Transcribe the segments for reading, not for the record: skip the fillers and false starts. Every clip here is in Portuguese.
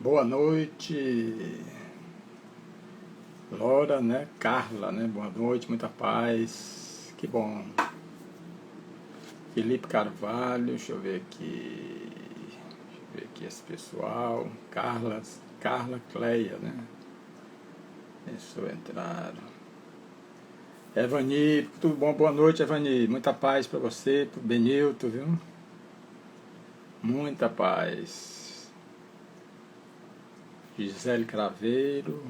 Boa noite, Laura, né? Carla, né? Boa noite, muita paz. Que bom. Felipe Carvalho, deixa eu ver aqui. Deixa eu ver aqui esse pessoal. Carla Cleia, né? Deixa eu entrar. Evani, tudo bom? Boa noite, Evani. Muita paz para você, pro Benilton, viu? Muita paz. Gisele Craveiro,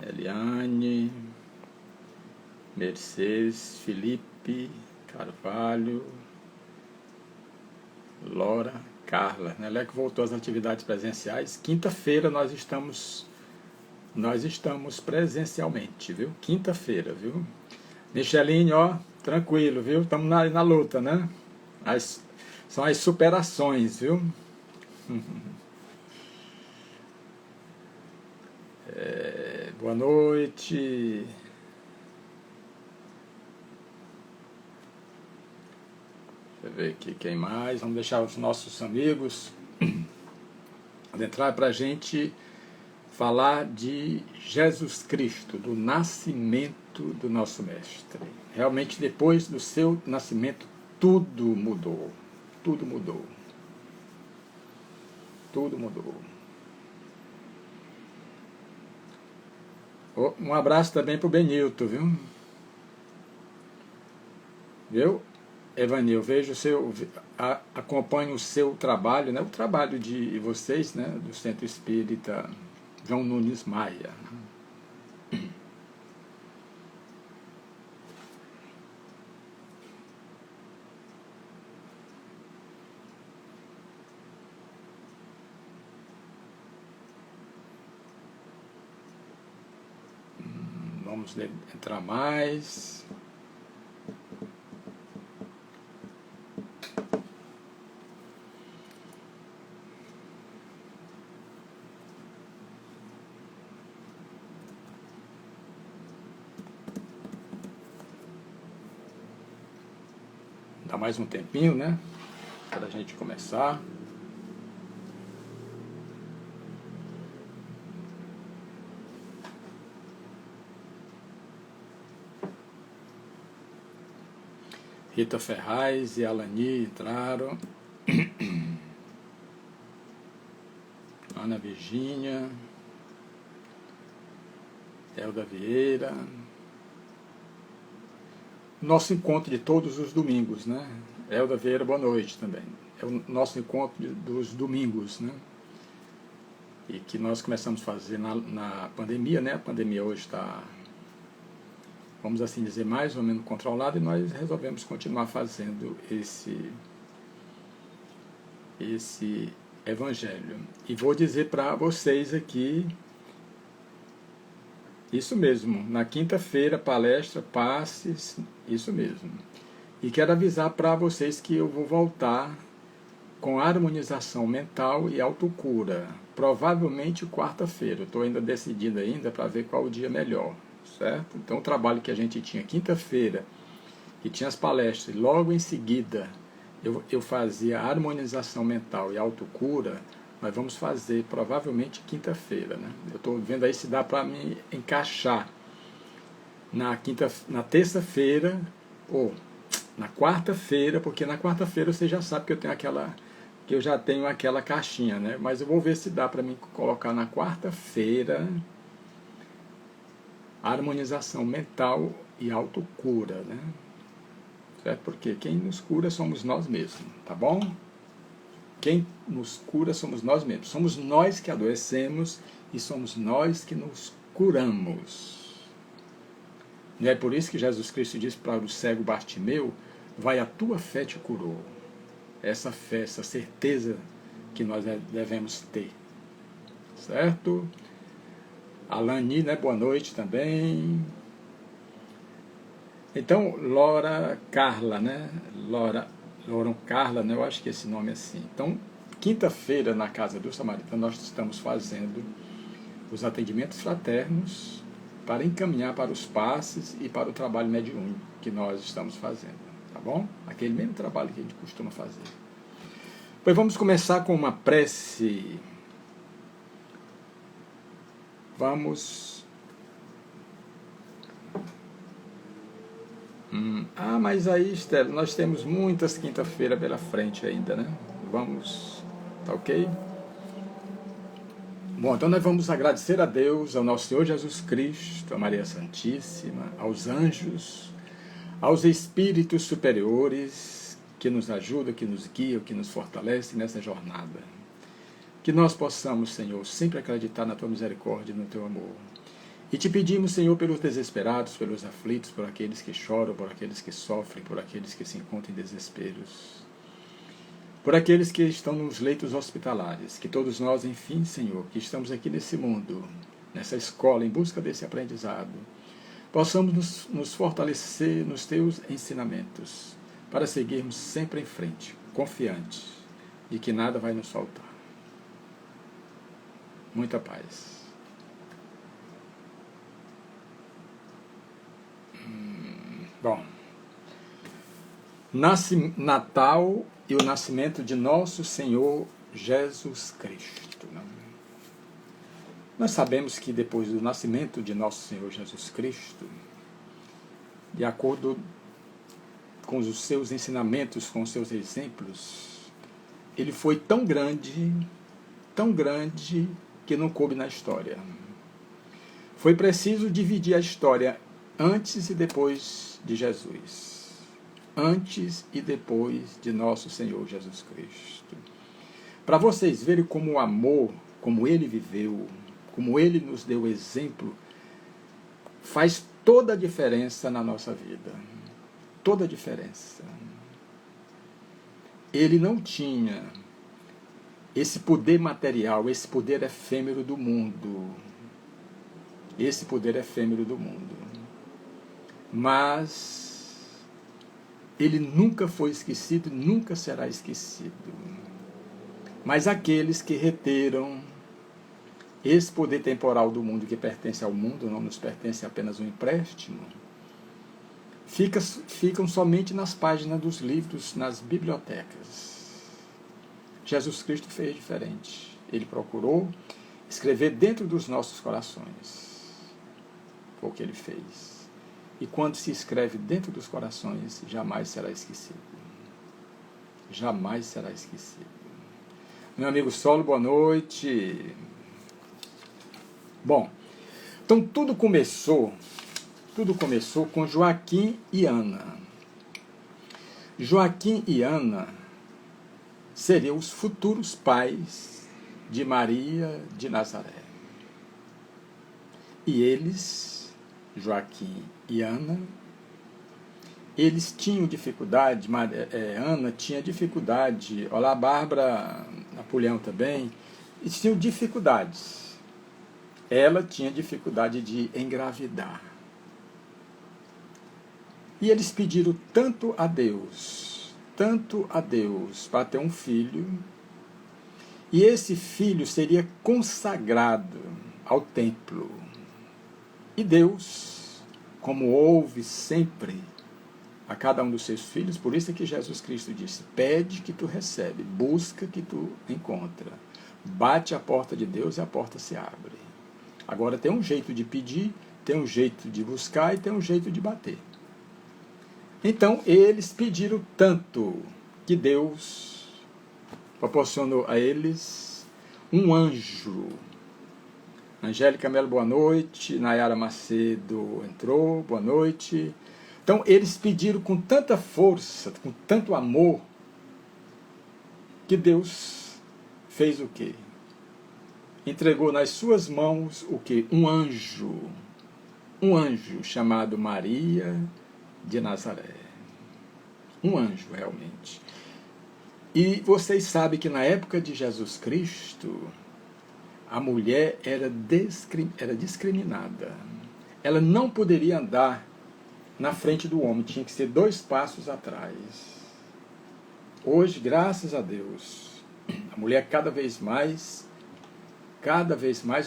Eliane, Mercedes, Felipe Carvalho, Laura, Carla, né? Ela que voltou às atividades presenciais. Quinta-feira nós estamos presencialmente, viu? Quinta-feira, viu? Micheline, ó, tranquilo, viu? Estamos na luta, né? As, são as superações, viu? Boa noite. Deixa eu ver aqui quem mais. Vamos deixar os nossos amigos adentrar para a gente falar de Jesus Cristo, do nascimento do nosso Mestre. Realmente, depois do seu nascimento, tudo mudou. Tudo mudou. Tudo mudou. Um abraço também para o Benilton, viu? Viu? Evani, eu vejo acompanho o seu trabalho, né? O trabalho de vocês, né? Do Centro Espírita João Nunes Maia. Vamos entrar mais. Dá mais um tempinho, né? Para a gente começar. Rita Ferraz e Alani entraram. Ana Virgínia. Elda Vieira. Nosso encontro de todos os domingos, né? Elda Vieira, boa noite também. É o nosso encontro dos domingos, né? E que nós começamos a fazer na pandemia, né? A pandemia hoje está, vamos assim dizer, mais ou menos controlada, e nós resolvemos continuar fazendo esse evangelho. E vou dizer para vocês aqui, isso mesmo, na quinta-feira, palestra, passes, isso mesmo. E quero avisar para vocês que eu vou voltar com harmonização mental e autocura, provavelmente quarta-feira. Estou ainda decidindo ainda para ver qual o dia melhor, certo? Então o trabalho que a gente tinha quinta-feira, que tinha as palestras, e logo em seguida eu fazia harmonização mental e autocura, nós vamos fazer provavelmente quinta-feira, né? Eu estou vendo aí se dá para me encaixar na terça-feira ou na quarta-feira, porque na quarta-feira você já sabe que eu já tenho aquela caixinha, né? Mas eu vou ver se dá para mim colocar na quarta-feira harmonização mental e autocura, né? Certo? Porque quem nos cura somos nós mesmos, tá bom? Quem nos cura somos nós mesmos. Somos nós que adoecemos e somos nós que nos curamos. Não é por isso que Jesus Cristo disse para o cego Bartimeu: vai, a tua fé te curou. Essa fé, essa certeza que nós devemos ter. Certo? Alani, né? Boa noite também. Então, Laura Carla, né? Laura Carla, né? Eu acho que esse nome é assim. Então, quinta-feira, na Casa do Samaritano, nós estamos fazendo os atendimentos fraternos para encaminhar para os passes e para o trabalho mediúnico que nós estamos fazendo, tá bom? Aquele mesmo trabalho que a gente costuma fazer. Pois vamos começar com uma prece. Vamos... mas aí, Estela, nós temos muitas quinta-feira pela frente ainda, né? Vamos... Tá ok? Bom, então nós vamos agradecer a Deus, ao nosso Senhor Jesus Cristo, a Maria Santíssima, aos anjos, aos espíritos superiores que nos ajudam, que nos guiam, que nos fortalecem nessa jornada. Que nós possamos, Senhor, sempre acreditar na Tua misericórdia e no Teu amor. E te pedimos, Senhor, pelos desesperados, pelos aflitos, por aqueles que choram, por aqueles que sofrem, por aqueles que se encontram em desesperos, por aqueles que estão nos leitos hospitalares, que todos nós, enfim, Senhor, que estamos aqui nesse mundo, nessa escola, em busca desse aprendizado, possamos nos fortalecer nos Teus ensinamentos, para seguirmos sempre em frente, confiantes, de que nada vai nos faltar. Muita paz. Bom, Natal e o nascimento de nosso Senhor Jesus Cristo. Nós sabemos que depois do nascimento de nosso Senhor Jesus Cristo, de acordo com os seus ensinamentos, com os seus exemplos, ele foi tão grande que não coube na história. Foi preciso dividir a história antes e depois de Jesus. Antes e depois de nosso Senhor Jesus Cristo. Para vocês verem como o amor, como ele viveu, como ele nos deu exemplo, faz toda a diferença na nossa vida. Toda a diferença. Ele não tinha esse poder material, esse poder efêmero do mundo. Esse poder efêmero do mundo. Mas ele nunca foi esquecido, nunca será esquecido. Mas aqueles que reteram esse poder temporal do mundo que pertence ao mundo, não nos pertence apenas um empréstimo, ficam somente nas páginas dos livros, nas bibliotecas. Jesus Cristo fez diferente. Ele procurou escrever dentro dos nossos corações. Foi o que ele fez. E quando se escreve dentro dos corações, jamais será esquecido. Jamais será esquecido. Meu amigo Solo, boa noite. Bom, então tudo começou com Joaquim e Ana. Joaquim e Ana seriam os futuros pais de Maria de Nazaré. E eles, Joaquim e Ana, eles tinham dificuldade, Ana tinha dificuldade, olá Bárbara, Napoleão também, eles tinham dificuldades. Ela tinha dificuldade de engravidar. E eles pediram tanto a Deus para ter um filho, e esse filho seria consagrado ao templo. E Deus, como ouve sempre a cada um dos seus filhos, por isso é que Jesus Cristo disse, pede que tu recebe, busca que tu encontra, bate a porta de Deus e a porta se abre. Agora tem um jeito de pedir, tem um jeito de buscar e tem um jeito de bater. Então eles pediram tanto que Deus proporcionou a eles um anjo. Angélica Melo, boa noite. Nayara Macedo entrou, boa noite. Então eles pediram com tanta força, com tanto amor, que Deus fez o quê? Entregou nas suas mãos o quê? Um anjo chamado Maria de Nazaré. Um anjo, realmente. E vocês sabem que na época de Jesus Cristo, a mulher era discriminada. Ela não poderia andar na frente do homem, tinha que ser 2 passos atrás. Hoje, graças a Deus, a mulher cada vez mais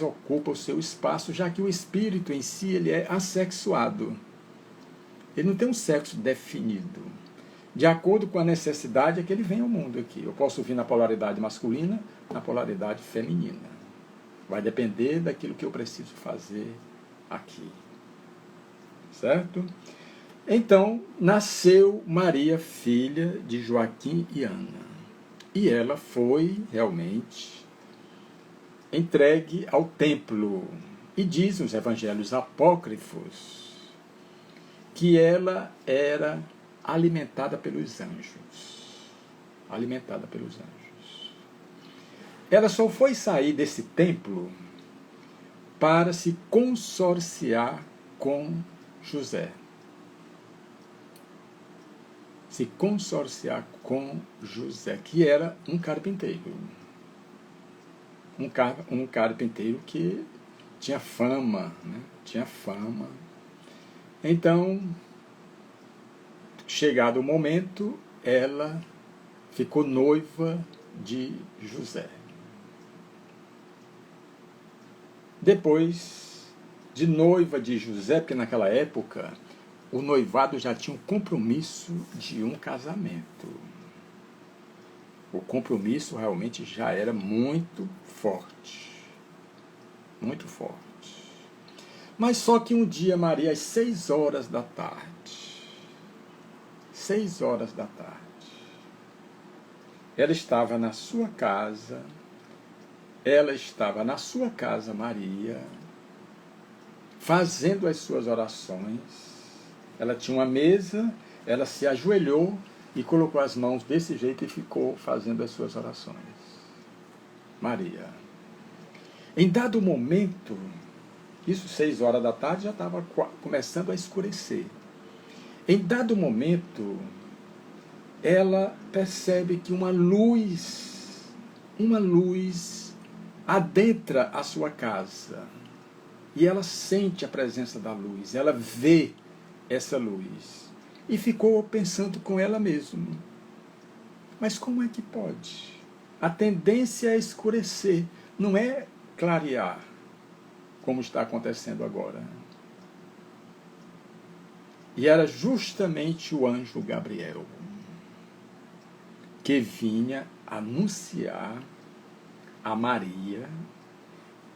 ocupa o seu espaço, já que o espírito em si ele é assexuado. Ele não tem um sexo definido. de acordo com a necessidade é que ele vem ao mundo aqui. Eu posso vir na polaridade masculina, na polaridade feminina. Vai depender daquilo que eu preciso fazer aqui. Certo? Então, nasceu Maria, filha de Joaquim e Ana. E ela foi realmente entregue ao templo. E diz os evangelhos apócrifos que ela era alimentada pelos anjos. Alimentada pelos anjos. Ela só foi sair desse templo para se consorciar com José. Se consorciar com José, que era um carpinteiro. Um carpinteiro que tinha fama, né? Tinha fama. Então, chegado o momento, ela ficou noiva de José. Depois de noiva de José, porque naquela época o noivado já tinha um compromisso de um casamento. O compromisso realmente já era muito forte. Muito forte. Mas só que um dia, Maria, às 6 horas da tarde, 6 horas da tarde, ela estava na sua casa, Maria, fazendo as suas orações. Ela tinha uma mesa, ela se ajoelhou e colocou as mãos desse jeito e ficou fazendo as suas orações. Maria. Em dado momento, isso 6 horas da tarde, já estava começando a escurecer. Em dado momento, ela percebe que uma luz adentra a sua casa. E ela sente a presença da luz, ela vê essa luz. E ficou pensando com ela mesma. Mas como é que pode? A tendência é escurecer, não é clarear, como está acontecendo agora. E era justamente o anjo Gabriel que vinha anunciar a Maria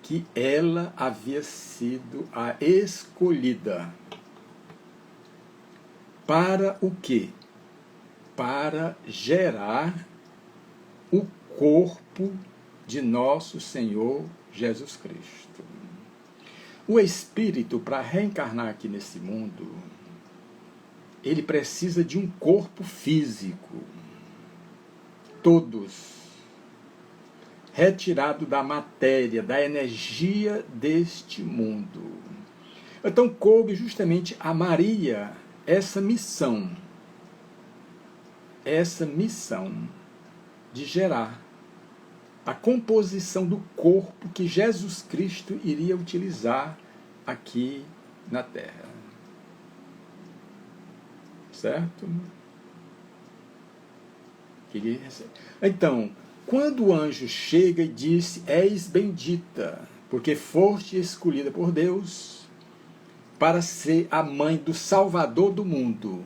que ela havia sido a escolhida. Para o quê? Para gerar o corpo de nosso Senhor Jesus Cristo. O Espírito, para reencarnar aqui nesse mundo, ele precisa de um corpo físico. Todos. Retirado da matéria, da energia deste mundo. Então coube justamente a Maria essa missão de gerar a composição do corpo que Jesus Cristo iria utilizar aqui na Terra. Certo? Então, quando o anjo chega e disse: és bendita, porque foste escolhida por Deus para ser a mãe do Salvador do mundo.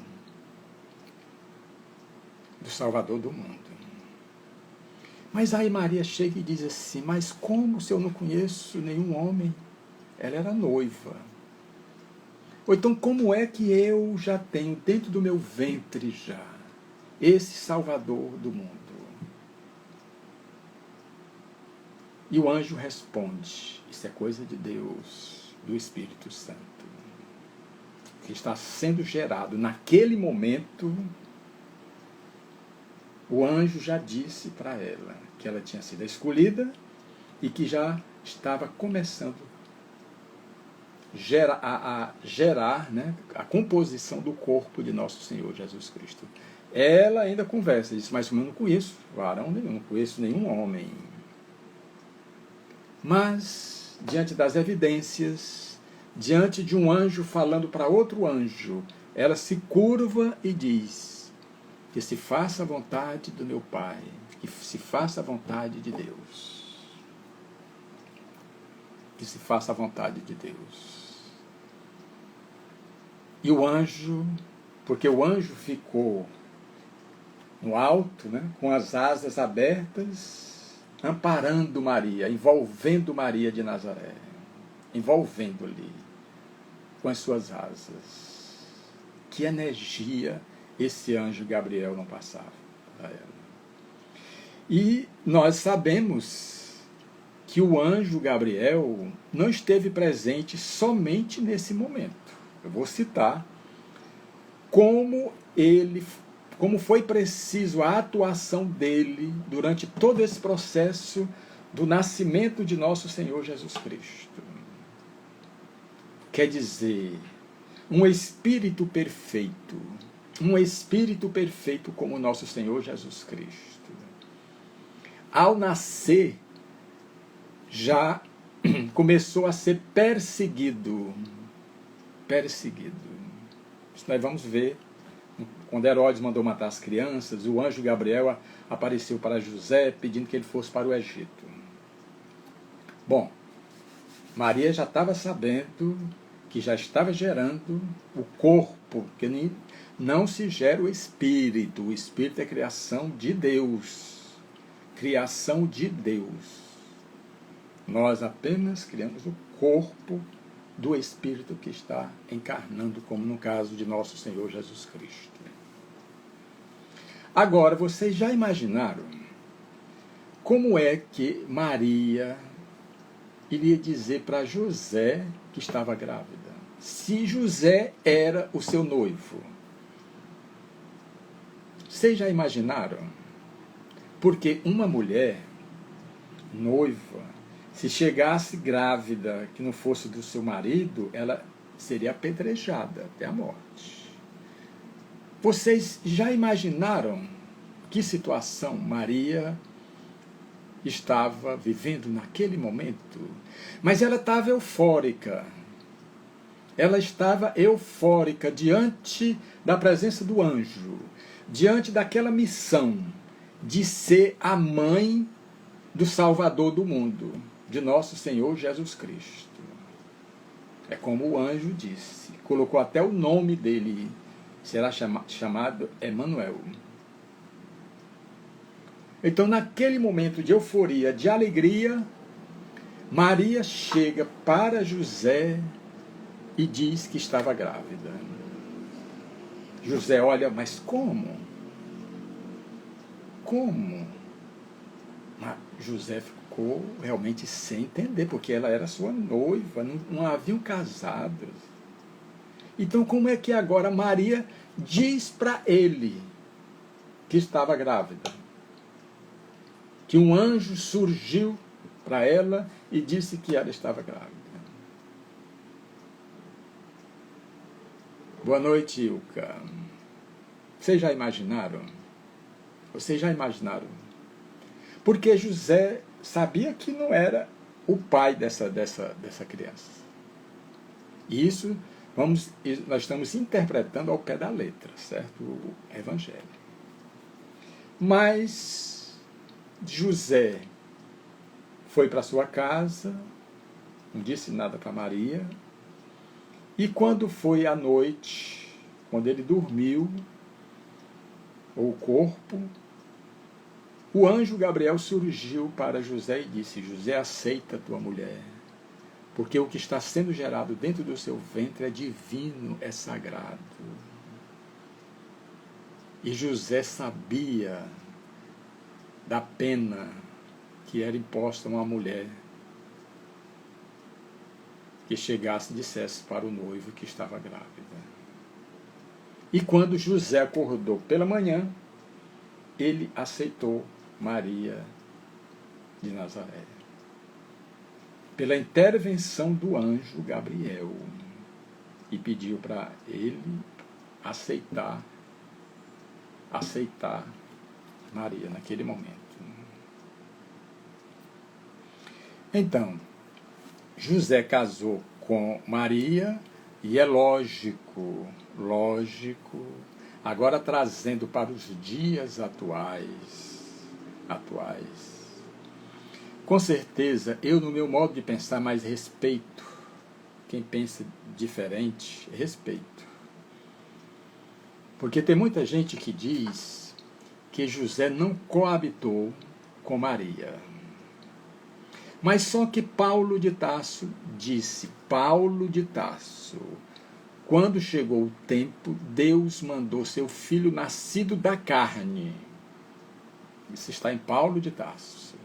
Do Salvador do mundo. Mas aí Maria chega e diz assim: mas como se eu não conheço nenhum homem? Ela era noiva. Ou então, como é que eu já tenho dentro do meu ventre já esse Salvador do mundo? E o anjo responde: isso é coisa de Deus, do Espírito Santo, que está sendo gerado naquele momento. O anjo já disse para ela que ela tinha sido escolhida e que já estava começando a gerar, né, a composição do corpo de nosso Senhor Jesus Cristo. Ela ainda conversa, diz: mas eu não conheço varão nenhum, não conheço nenhum homem. Mas, diante das evidências, diante de um anjo falando para outro anjo, ela se curva e diz: que se faça a vontade do meu Pai, que se faça a vontade de Deus. Que se faça a vontade de Deus. E o anjo, porque o anjo ficou no alto, né, com as asas abertas, amparando Maria, envolvendo Maria de Nazaré, envolvendo-lhe com as suas asas. Que energia esse anjo Gabriel não passava para ela. E nós sabemos que o anjo Gabriel não esteve presente somente nesse momento. Eu vou citar como foi preciso a atuação dele durante todo esse processo do nascimento de nosso Senhor Jesus Cristo. Quer dizer, um espírito perfeito como nosso Senhor Jesus Cristo. Ao nascer, já começou a ser perseguido. Isso nós vamos ver. Quando Herodes mandou matar as crianças, o anjo Gabriel apareceu para José pedindo que ele fosse para o Egito. Bom, Maria já estava sabendo que já estava gerando o corpo, que não se gera o espírito é criação de Deus. Criação de Deus. Nós apenas criamos o corpo do Espírito que está encarnando, como no caso de nosso Senhor Jesus Cristo. Agora, vocês já imaginaram como é que Maria iria dizer para José que estava grávida? Se José era o seu noivo. Vocês já imaginaram? Porque uma mulher noiva, se chegasse grávida que não fosse do seu marido, ela seria apedrejada até a morte. Vocês já imaginaram que situação Maria estava vivendo naquele momento? Mas ela estava eufórica. Ela estava eufórica diante da presença do anjo, diante daquela missão de ser a mãe do Salvador do mundo, de nosso Senhor Jesus Cristo. É como o anjo disse, colocou até o nome dele, será chamado Emanuel. Então, naquele momento de euforia, de alegria, Maria chega para José e diz que estava grávida. José olha, mas como? Como? Mas José ficou realmente sem entender, porque ela era sua noiva, não haviam casado. Então, como é que agora Maria diz para ele que estava grávida? Que um anjo surgiu para ela e disse que ela estava grávida. Boa noite, Ilka. Vocês já imaginaram? Vocês já imaginaram? Porque José sabia que não era o pai dessa criança. E isso nós estamos interpretando ao pé da letra, certo? O Evangelho. Mas José foi para sua casa, não disse nada para Maria, e quando foi à noite, quando ele dormiu, ou o corpo, o anjo Gabriel surgiu para José e disse: José, aceita tua mulher, porque o que está sendo gerado dentro do seu ventre é divino, é sagrado. E José sabia da pena que era imposta a uma mulher que chegasse e dissesse para o noivo que estava grávida. E quando José acordou pela manhã, ele aceitou Maria de Nazaré, pela intervenção do anjo Gabriel, e pediu para ele aceitar Maria naquele momento. Então, José casou com Maria, e é lógico, agora trazendo para os dias atuais. Com certeza, eu no meu modo de pensar mais respeito. Quem pensa diferente, respeito. Porque tem muita gente que diz que José não coabitou com Maria. Mas só que Paulo de Tarso disse, quando chegou o tempo, Deus mandou seu filho nascido da carne. Isso está em Paulo de Tarso.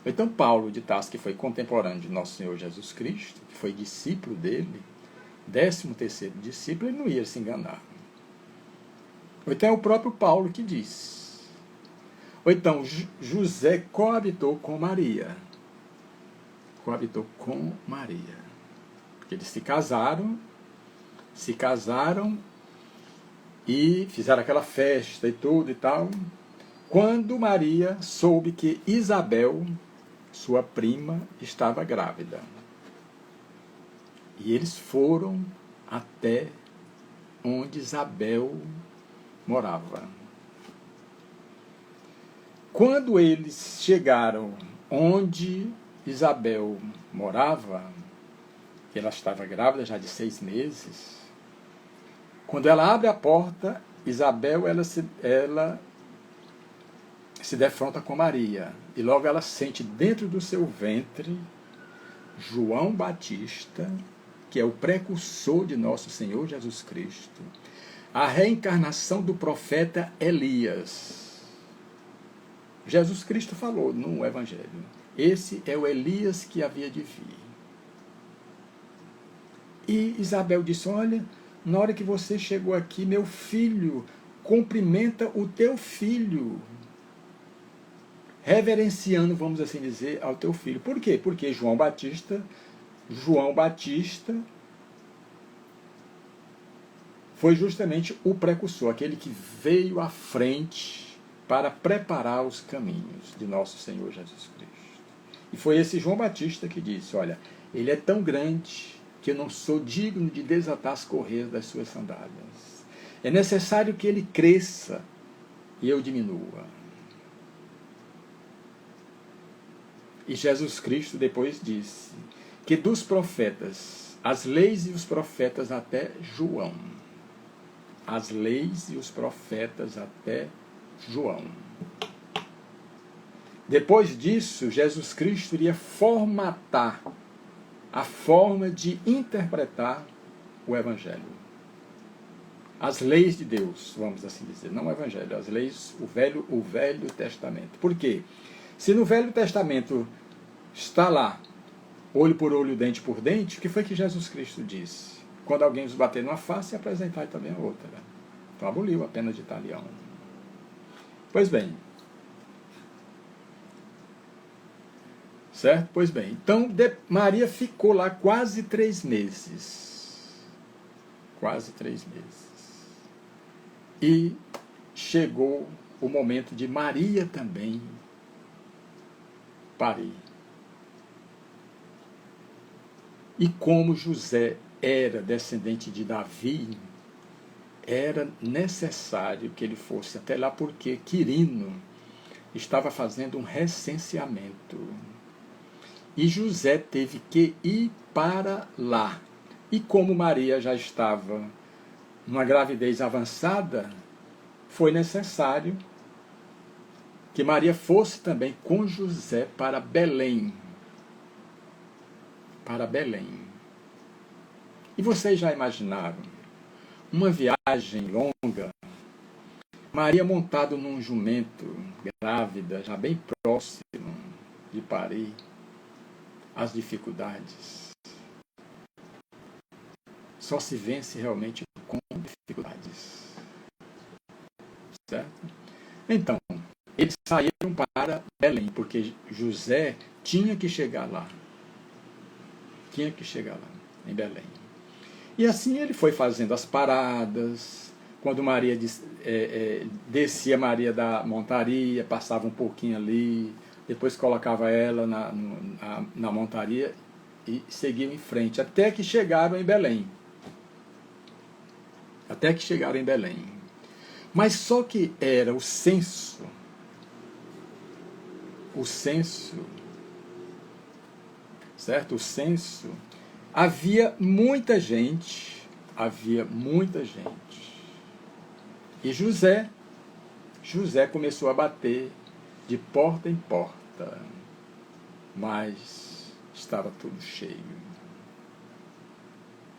Então Paulo de Tarso, que foi contemporâneo de nosso Senhor Jesus Cristo, que foi discípulo dele, 13º discípulo, ele não ia se enganar. Ou então é o próprio Paulo que diz. Ou então José coabitou com Maria. Porque eles se casaram e fizeram aquela festa e tudo e tal. Quando Maria soube que Isabel, sua prima, estava grávida. E eles foram até onde Isabel morava. Quando eles chegaram onde Isabel morava, ela estava grávida já de 6 meses, quando ela abre a porta, Isabel ela se defronta com Maria, e logo ela sente dentro do seu ventre João Batista, que é o precursor de nosso Senhor Jesus Cristo, a reencarnação do profeta Elias. Jesus Cristo falou no Evangelho, esse é o Elias que havia de vir. E Isabel disse, olha, na hora que você chegou aqui, meu filho, cumprimenta o teu filho, reverenciando, vamos assim dizer, ao teu filho. Por quê? Porque João Batista foi justamente o precursor, aquele que veio à frente para preparar os caminhos de nosso Senhor Jesus Cristo. E foi esse João Batista que disse, olha, ele é tão grande que eu não sou digno de desatar as correias das suas sandálias. É necessário que ele cresça e eu diminua. E Jesus Cristo depois disse que dos profetas, as leis e os profetas até João. As leis e os profetas até João. Depois disso, Jesus Cristo iria formatar a forma de interpretar o Evangelho. As leis de Deus, vamos assim dizer, não o Evangelho, as leis, o Velho Testamento. Por quê? Se no Velho Testamento está lá, olho por olho, dente por dente, o que foi que Jesus Cristo disse? Quando alguém os bater numa face, apresentai também a outra. Então aboliu a pena de talião. Pois bem. Certo? Pois bem. Então, Maria ficou lá quase 3 meses. Quase 3 meses. E chegou o momento de Maria também parir. E como José era descendente de Davi, era necessário que ele fosse até lá, porque Quirino estava fazendo um recenseamento. E José teve que ir para lá. E como Maria já estava numa gravidez avançada, foi necessário que Maria fosse também com José para Belém. Para Belém. E vocês já imaginaram uma viagem longa, Maria montada num jumento, grávida, já bem próximo de parir, as dificuldades. Só se vence realmente com dificuldades. Certo? Então, eles saíram para Belém, porque José tinha que chegar lá. Tinha que chegar lá, em Belém. E assim ele foi fazendo as paradas. Quando Maria descia Maria da montaria, passava um pouquinho ali, depois colocava ela na montaria e seguiam em frente, até que chegaram em Belém. Até que chegaram em Belém. Mas só que era o censo, certo? O censo, havia muita gente, e José José começou a bater de porta em porta, mas estava tudo cheio,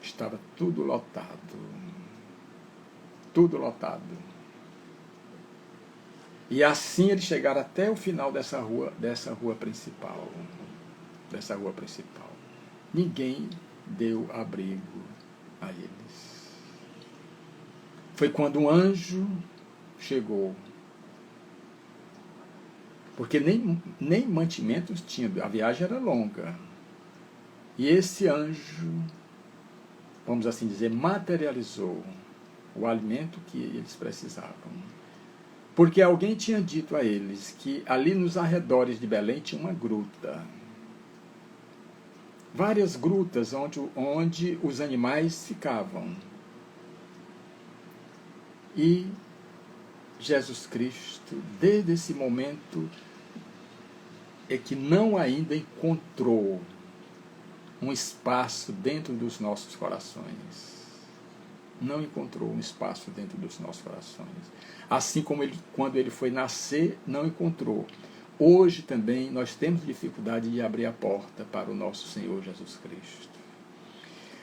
estava tudo lotado, tudo lotado. E assim eles chegaram até o final dessa rua principal. Ninguém deu abrigo a eles. Foi quando um anjo chegou, porque nem mantimentos tinha, a viagem era longa. E esse anjo, vamos assim dizer, materializou o alimento que eles precisavam. Porque alguém tinha dito a eles que ali nos arredores de Belém tinha uma gruta. Várias grutas onde os animais ficavam. E Jesus Cristo, desde esse momento, é que não ainda encontrou um espaço dentro dos nossos corações. Não encontrou um espaço dentro dos nossos corações. Assim como quando ele foi nascer, não encontrou. Hoje também nós temos dificuldade de abrir a porta para o nosso Senhor Jesus Cristo.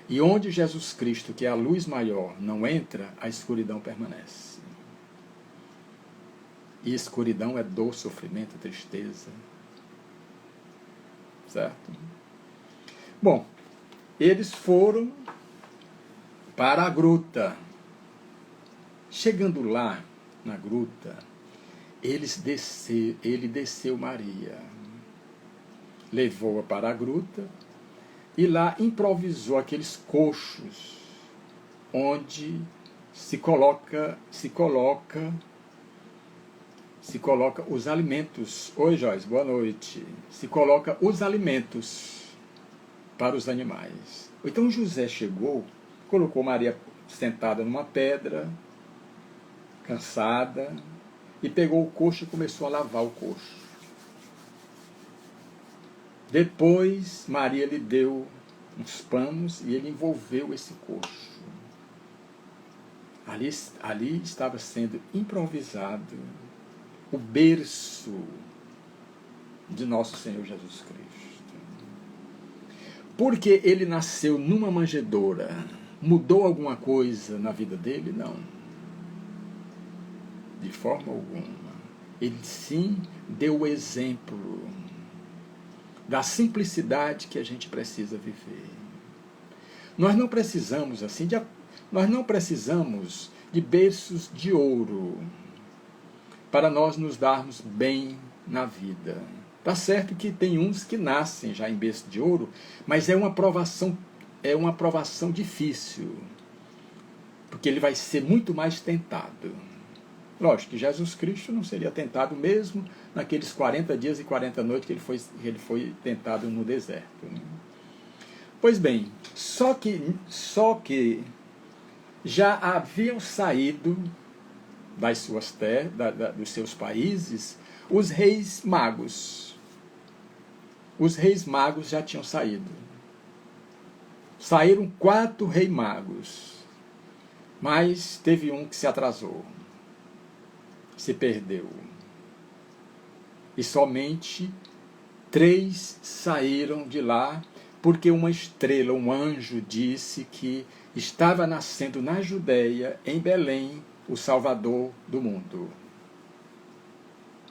E onde Jesus Cristo, que é a luz maior, não entra, a escuridão permanece. E escuridão é dor, sofrimento, tristeza. Certo? Bom, eles foram para a gruta. Chegando lá, na gruta, ele desceu Maria. Levou-a para a gruta e lá improvisou aqueles coxos onde se coloca os alimentos. Oi, Joyce, boa noite. Se coloca os alimentos para os animais. Então José chegou, colocou Maria sentada numa pedra, cansada, e pegou o coxo e começou a lavar o coxo. Depois Maria lhe deu uns panos e ele envolveu esse coxo. Ali estava sendo improvisado o berço de nosso Senhor Jesus Cristo. Porque ele nasceu numa manjedoura, mudou alguma coisa na vida dele? Não. De forma alguma. Ele sim deu o exemplo da simplicidade que a gente precisa viver. Nós não precisamos de berços de ouro para nós nos darmos bem na vida. Tá certo que tem uns que nascem já em berço de ouro, mas é uma provação difícil, porque ele vai ser muito mais tentado. Lógico que Jesus Cristo não seria tentado mesmo naqueles 40 dias e 40 noites que ele foi tentado no deserto. Pois bem, só que já haviam saído das suas terras, dos seus países, os reis magos. Os reis magos já tinham saído. Saíram 4 reis magos, mas teve um que se atrasou, se perdeu. E somente 3 saíram de lá, porque uma estrela, um anjo, disse que estava nascendo na Judéia, em Belém, o Salvador do mundo.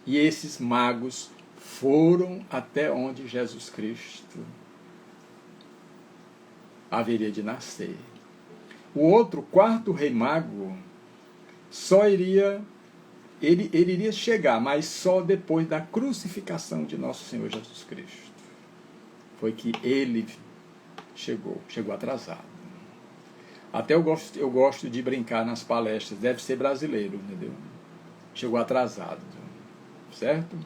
E esses magos foram até onde Jesus Cristo haveria de nascer. O outro, 4º rei mago, ele iria chegar, mas só depois da crucificação de nosso Senhor Jesus Cristo. Foi que ele chegou atrasado. Até eu gosto de brincar nas palestras, deve ser brasileiro, entendeu? Chegou atrasado, certo?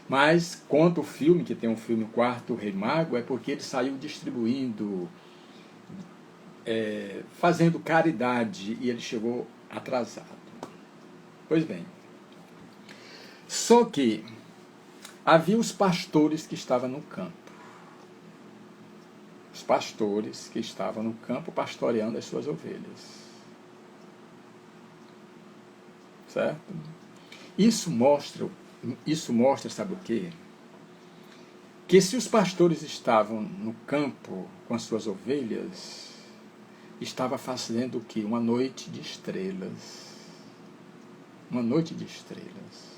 Mas, conta o filme, que tem um filme 4º Rei Mago, é porque ele saiu distribuindo, fazendo caridade, e ele chegou atrasado. Pois bem, só que havia os pastores que estavam no campo. Os pastores que estavam no campo pastoreando as suas ovelhas. Certo? Isso mostra, sabe o quê? Que se os pastores estavam no campo com as suas ovelhas, estava fazendo o quê? Uma noite de estrelas. Uma noite de estrelas.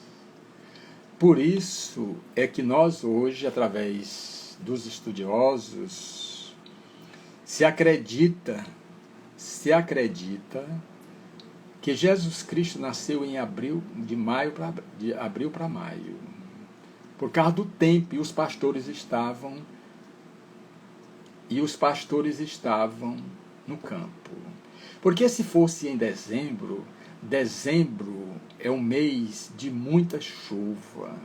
Por isso é que nós hoje, através dos estudiosos, se acredita que Jesus Cristo nasceu em de abril para maio, por causa do tempo, e os pastores estavam no campo. Porque se fosse em dezembro é um mês de muita chuva,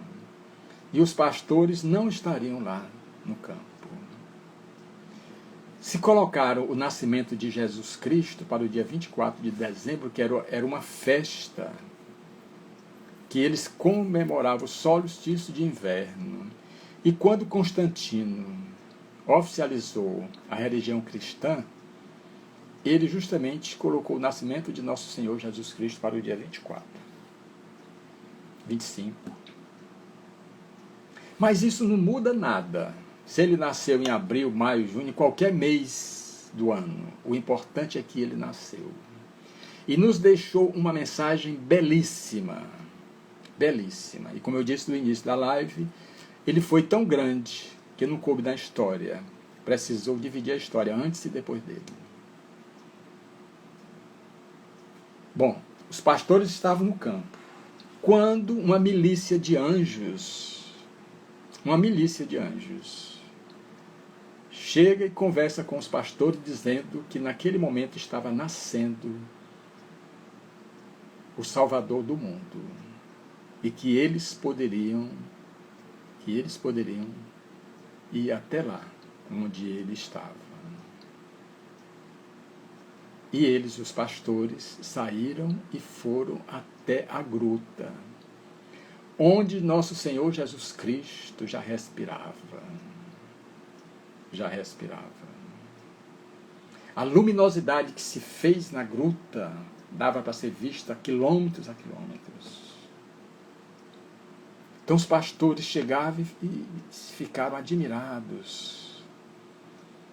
e os pastores não estariam lá no campo. Se colocaram o nascimento de Jesus Cristo para o dia 24 de dezembro, que era uma festa, que eles comemoravam o solstício de inverno. E quando Constantino oficializou a religião cristã, ele justamente colocou o nascimento de nosso Senhor Jesus Cristo para o dia 24, 25. Mas isso não muda nada. Se ele nasceu em abril, maio, junho, qualquer mês do ano, o importante é que ele nasceu. E nos deixou uma mensagem belíssima. Belíssima. E como eu disse no início da live, ele foi tão grande que não coube na história. Precisou dividir a história antes e depois dele. Bom, os pastores estavam no campo, quando uma milícia de anjos chega e conversa com os pastores, dizendo que naquele momento estava nascendo o Salvador do mundo, e que eles poderiam ir até lá, onde ele estava. E eles, os pastores, saíram e foram até a gruta, onde nosso Senhor Jesus Cristo já respirava. A luminosidade que se fez na gruta dava para ser vista a quilômetros. Então os pastores chegavam e ficaram admirados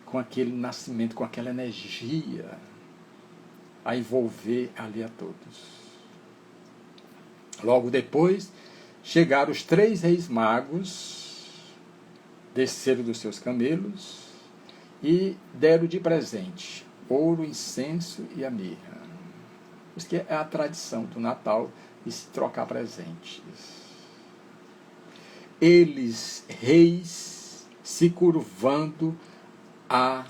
com aquele nascimento, com aquela energia a envolver ali a todos. Logo depois, chegaram os 3 reis magos, desceram dos seus camelos e deram de presente ouro, incenso e a mirra. Isso que é a tradição do Natal, de se trocar presentes. Eles, reis, se curvando a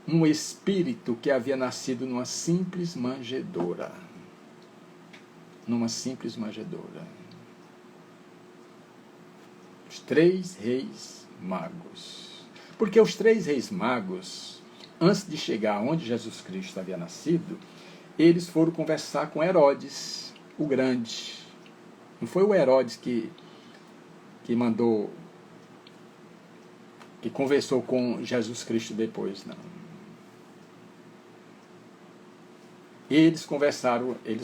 um espírito que havia nascido numa simples manjedoura. Os 3 reis magos. Porque os 3 reis magos, antes de chegar onde Jesus Cristo havia nascido, eles foram conversar com Herodes, o Grande. Não foi o Herodes que mandou, que conversou com Jesus Cristo depois, não. Eles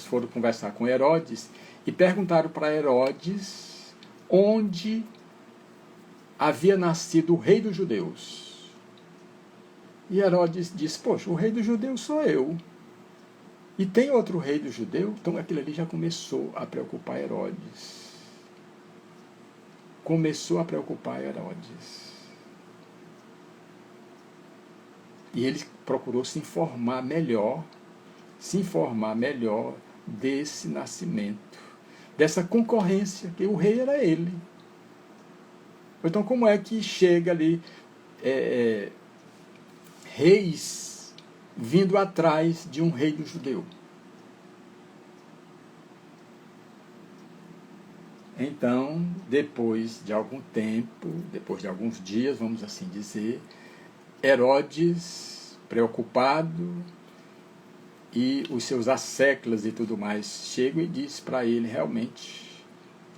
foram conversar com Herodes e perguntaram para Herodes onde havia nascido o rei dos judeus. E Herodes disse: poxa, o rei dos judeus sou eu. E tem outro rei dos judeus? Então aquilo ali já começou a preocupar Herodes. E ele procurou se informar melhor desse nascimento, dessa concorrência, que o rei era ele. Então como é que chega ali reis vindo atrás de um rei do judeu? Então, depois de algum tempo, depois de alguns dias, vamos assim dizer, Herodes, preocupado, e os seus asseclas e tudo mais chegam e diz para ele realmente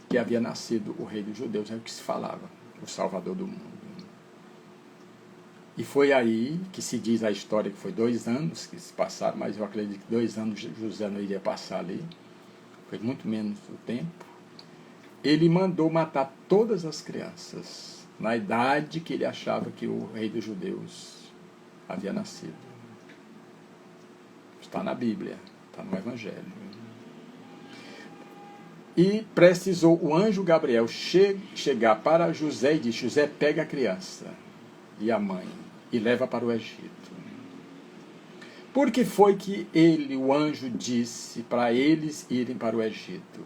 que havia nascido o rei dos judeus, é o que se falava, o Salvador do mundo. E foi aí que se diz a história que foi 2 anos que se passaram, mas eu acredito que 2 anos José não iria passar ali, foi muito menos o tempo. ele mandou matar todas as crianças, na idade que ele achava que o rei dos judeus havia nascido. Está na Bíblia, está no Evangelho. E precisou o anjo Gabriel chegar para José e disse: José, pega a criança e a mãe e leva para o Egito. Por que foi que o anjo, disse para eles irem para o Egito?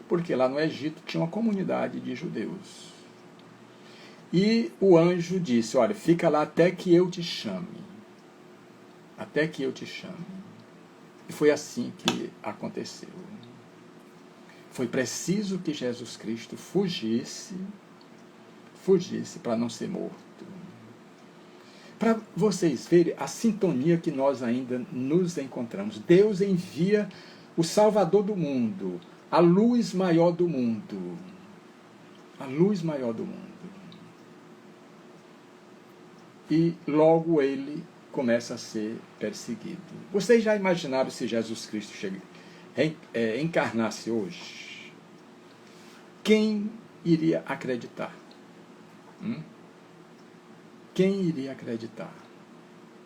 Porque lá no Egito tinha uma comunidade de judeus. E o anjo disse: olha, fica lá até que eu te chame. Até que eu te chame. E foi assim que aconteceu. Foi preciso que Jesus Cristo fugisse para não ser morto. Para vocês verem a sintonia que nós ainda nos encontramos. Deus envia o Salvador do mundo, a luz maior do mundo. A luz maior do mundo. E logo ele começa a ser perseguido. Vocês já imaginaram se Jesus Cristo encarnasse hoje? Quem iria acreditar? Quem iria acreditar?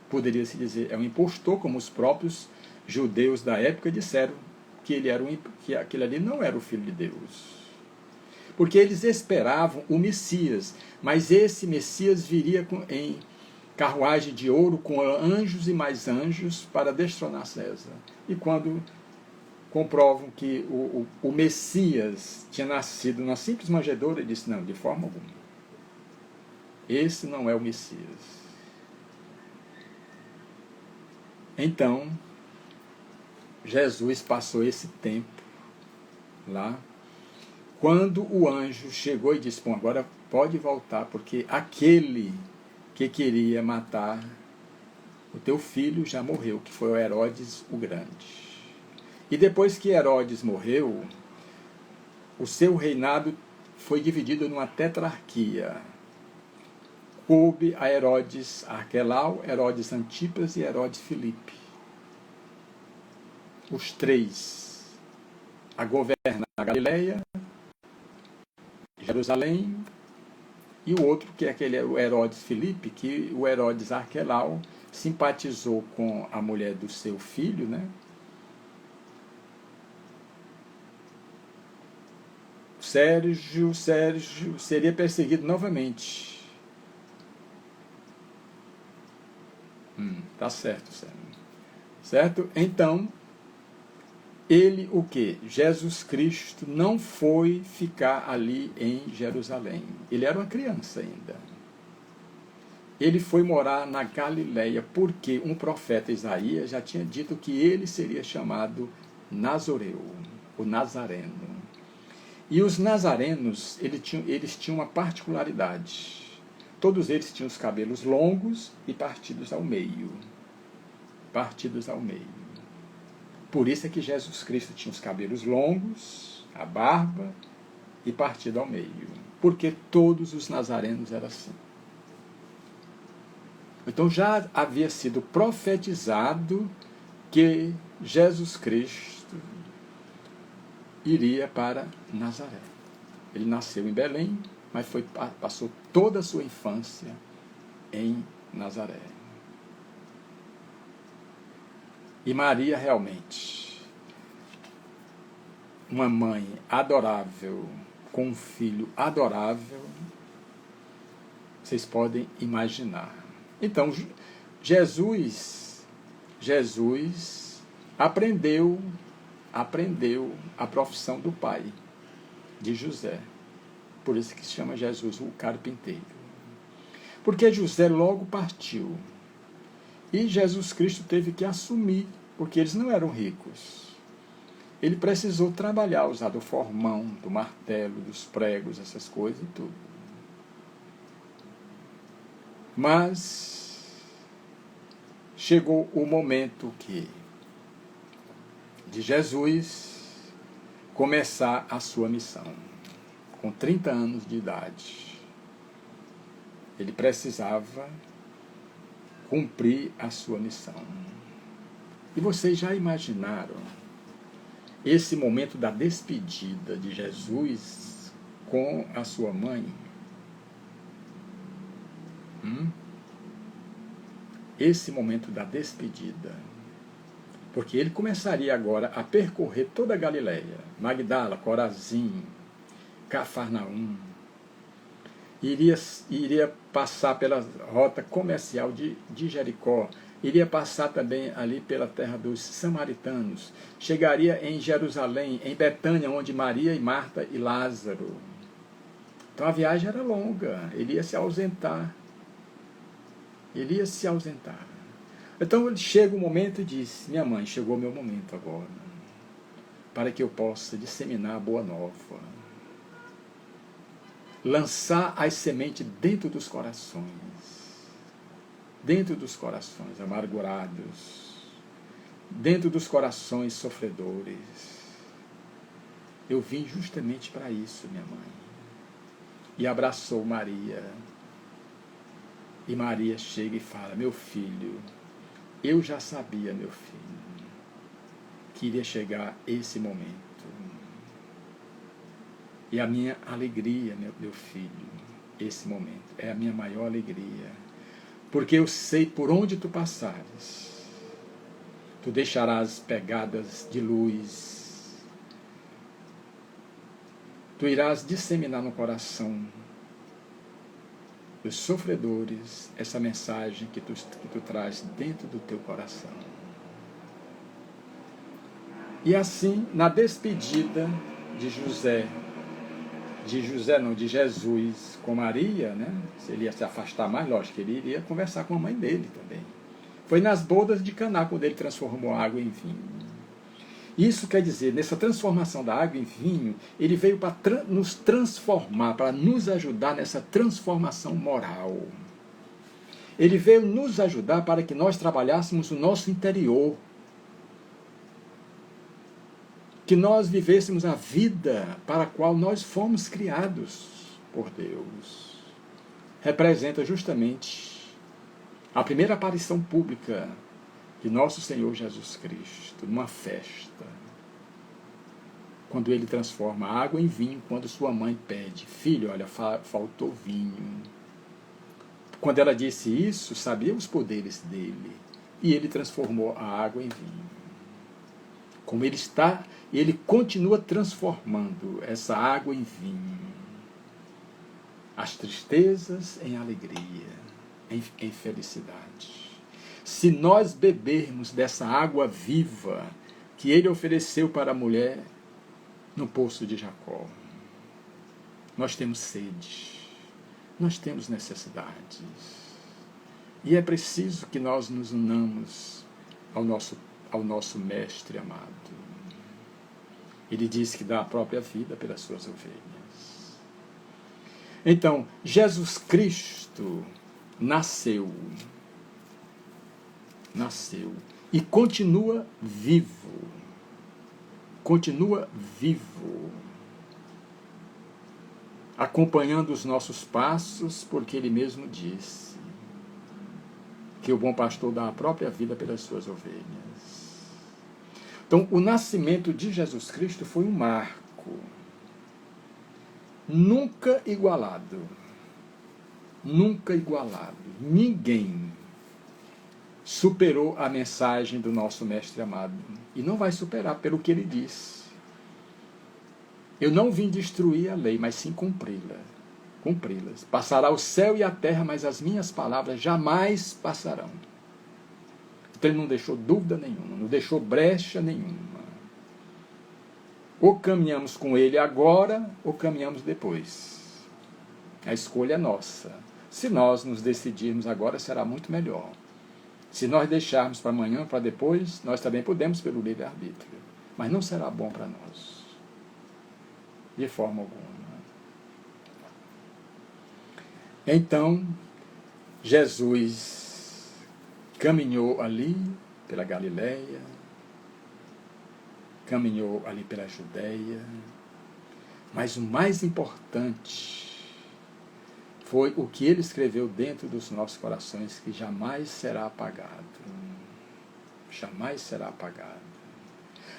Poderia-se dizer, é um impostor, como os próprios judeus da época disseram que que aquele ali não era o Filho de Deus. Porque eles esperavam o Messias, mas esse Messias viria em carruagem de ouro com anjos e mais anjos para destronar César. E quando comprovam que o Messias tinha nascido na simples manjedoura, ele disse: não, de forma alguma. Esse não é o Messias. Então, Jesus passou esse tempo lá. Quando o anjo chegou e disse: bom, agora pode voltar, porque aquele que queria matar o teu filho já morreu, que foi o Herodes o Grande. E depois que Herodes morreu, o seu reinado foi dividido numa tetrarquia. Coube a Herodes Arquelau, Herodes Antipas e Herodes Filipe. Os três a governar a Galileia, Jerusalém, e o outro, que é o Herodes Filipe, que o Herodes Arquelau simpatizou com a mulher do seu filho, né? Sérgio seria perseguido novamente. Tá certo, Sérgio. Certo? Então, ele o quê? Jesus Cristo não foi ficar ali em Jerusalém. Ele era uma criança ainda. Ele foi morar na Galileia, porque um profeta Isaías já tinha dito que ele seria chamado Nazoreu, o Nazareno. E os nazarenos, eles tinham uma particularidade. Todos eles tinham os cabelos longos e partidos ao meio. Partidos ao meio. Por isso é que Jesus Cristo tinha os cabelos longos, a barba e partido ao meio. Porque todos os nazarenos eram assim. Então já havia sido profetizado que Jesus Cristo iria para Nazaré. Ele nasceu em Belém, mas passou toda a sua infância em Nazaré. E Maria realmente, uma mãe adorável, com um filho adorável, vocês podem imaginar. Então, Jesus aprendeu a profissão do pai, de José. Por isso que se chama Jesus o carpinteiro. Porque José logo partiu. E Jesus Cristo teve que assumir, porque eles não eram ricos. Ele precisou trabalhar, usar do formão, do martelo, dos pregos, essas coisas e tudo. Mas chegou o momento de Jesus começar a sua missão. Com 30 anos de idade, ele precisava cumprir a sua missão. E vocês já imaginaram esse momento da despedida de Jesus com a sua mãe, esse momento da despedida, porque ele começaria agora a percorrer toda a Galileia, Magdala, Corazim, Cafarnaum, iria passar pela rota comercial de Jericó, iria passar também ali pela terra dos samaritanos, chegaria em Jerusalém, em Betânia, onde Maria e Marta e Lázaro. Então a viagem era longa, ele ia se ausentar. Então ele chega o momento e diz: minha mãe, chegou o meu momento agora, para que eu possa disseminar a boa nova, lançar as sementes dentro dos corações amargurados, dentro dos corações sofredores. Eu vim justamente para isso, minha mãe. E abraçou Maria. E Maria chega e fala: meu filho, eu já sabia, meu filho, que iria chegar esse momento. E a minha alegria, meu filho, esse momento, é a minha maior alegria. Porque eu sei por onde tu passares, tu deixarás pegadas de luz, tu irás disseminar no coração dos sofredores essa mensagem que tu traz dentro do teu coração. E assim, na despedida de Jesus com Maria, né? Se ele ia se afastar mais, lógico, ele iria conversar com a mãe dele também. Foi nas bodas de Caná quando ele transformou a água em vinho. Isso quer dizer, nessa transformação da água em vinho, ele veio para nos transformar, para nos ajudar nessa transformação moral. Ele veio nos ajudar para que nós trabalhássemos o nosso interior, que nós vivêssemos a vida para a qual nós fomos criados por Deus. Representa justamente a primeira aparição pública de nosso Senhor Jesus Cristo, numa festa, quando ele transforma a água em vinho, quando sua mãe pede: filho, olha, faltou vinho. Quando ela disse isso, sabia os poderes dele, e ele transformou a água em vinho. Como ele está, ele continua transformando essa água em vinho, as tristezas em alegria, em felicidade. Se nós bebermos dessa água viva que ele ofereceu para a mulher no poço de Jacó, nós temos sede, nós temos necessidades. E é preciso que nós nos unamos ao nosso mestre amado. Ele disse que dá a própria vida pelas suas ovelhas. Então, Jesus Cristo nasceu e continua vivo, acompanhando os nossos passos, porque ele mesmo disse que o bom pastor dá a própria vida pelas suas ovelhas. Então, o nascimento de Jesus Cristo foi um marco nunca igualado. Ninguém superou a mensagem do nosso mestre amado. E não vai superar pelo que ele disse. Eu não vim destruir a lei, mas sim cumpri-las. Passará o céu e a terra, mas as minhas palavras jamais passarão. Então ele não deixou dúvida nenhuma, não deixou brecha nenhuma. Ou caminhamos com ele agora, ou caminhamos depois. A escolha é nossa. Se nós nos decidirmos agora, será muito melhor. Se nós deixarmos para amanhã, para depois, nós também podemos pelo livre-arbítrio. Mas não será bom para nós. De forma alguma. Então, Jesus caminhou ali pela Galileia, caminhou ali pela Judeia, mas o mais importante foi o que ele escreveu dentro dos nossos corações, que jamais será apagado. Jamais será apagado.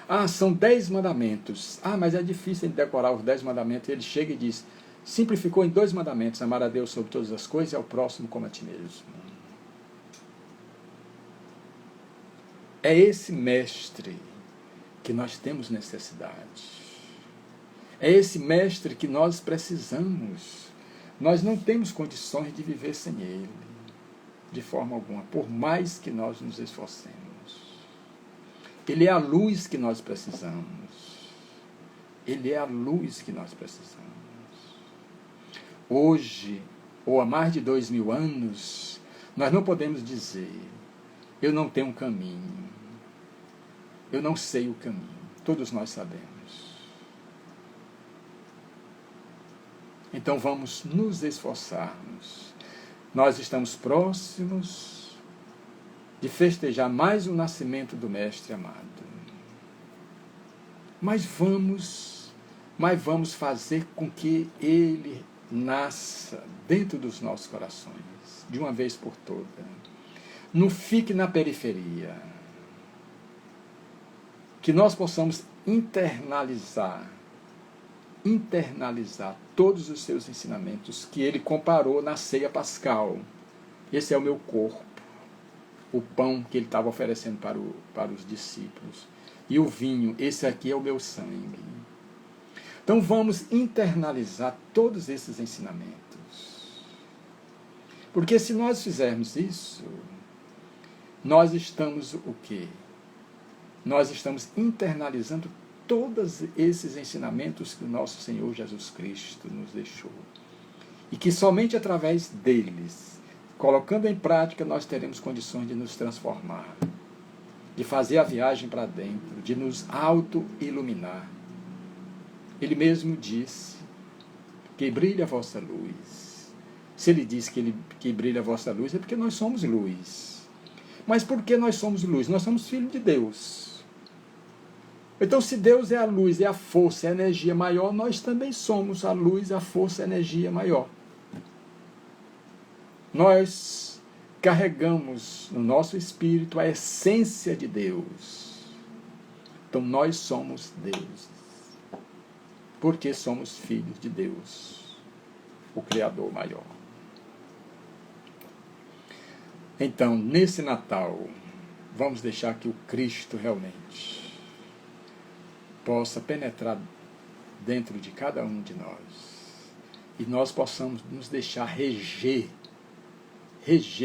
Ah, são 10 mandamentos. Ah, mas é difícil de decorar os 10 mandamentos. Ele chega e diz, simplificou em 2 mandamentos, amar a Deus sobre todas as coisas e ao próximo como a ti mesmo. É esse mestre que nós temos necessidade. É esse mestre que nós precisamos. Nós não temos condições de viver sem ele, de forma alguma, por mais que nós nos esforcemos. Ele é a luz que nós precisamos. Ele é a luz que nós precisamos. Hoje, ou há mais de 2000 anos, nós não podemos dizer, eu não tenho um caminho, eu não sei o caminho. Todos nós sabemos. Então vamos nos esforçarmos. Nós estamos próximos de festejar mais o nascimento do Mestre amado. Mas vamos fazer com que ele nasça dentro dos nossos corações, de uma vez por toda. Não fique na periferia. Que nós possamos internalizar todos os seus ensinamentos que ele comparou na ceia pascal. Esse é o meu corpo, o pão que ele estava oferecendo para os discípulos. E o vinho, esse aqui é o meu sangue. Então vamos internalizar todos esses ensinamentos. Porque se nós fizermos isso, nós estamos o quê? Nós estamos internalizando todos esses ensinamentos que o nosso Senhor Jesus Cristo nos deixou. E que somente através deles, colocando em prática, nós teremos condições de nos transformar, de fazer a viagem para dentro, de nos auto-iluminar. Ele mesmo disse que brilha a vossa luz. Se ele diz que brilha a vossa luz, é porque nós somos luz. Mas por que nós somos luz? Nós somos filhos de Deus. Então, se Deus é a luz, é a força, é a energia maior, nós também somos a luz, a força, a energia maior. Nós carregamos no nosso espírito a essência de Deus. Então, nós somos deuses. Porque somos filhos de Deus, o Criador maior. Então, nesse Natal, vamos deixar que o Cristo realmente possa penetrar dentro de cada um de nós e nós possamos nos deixar reger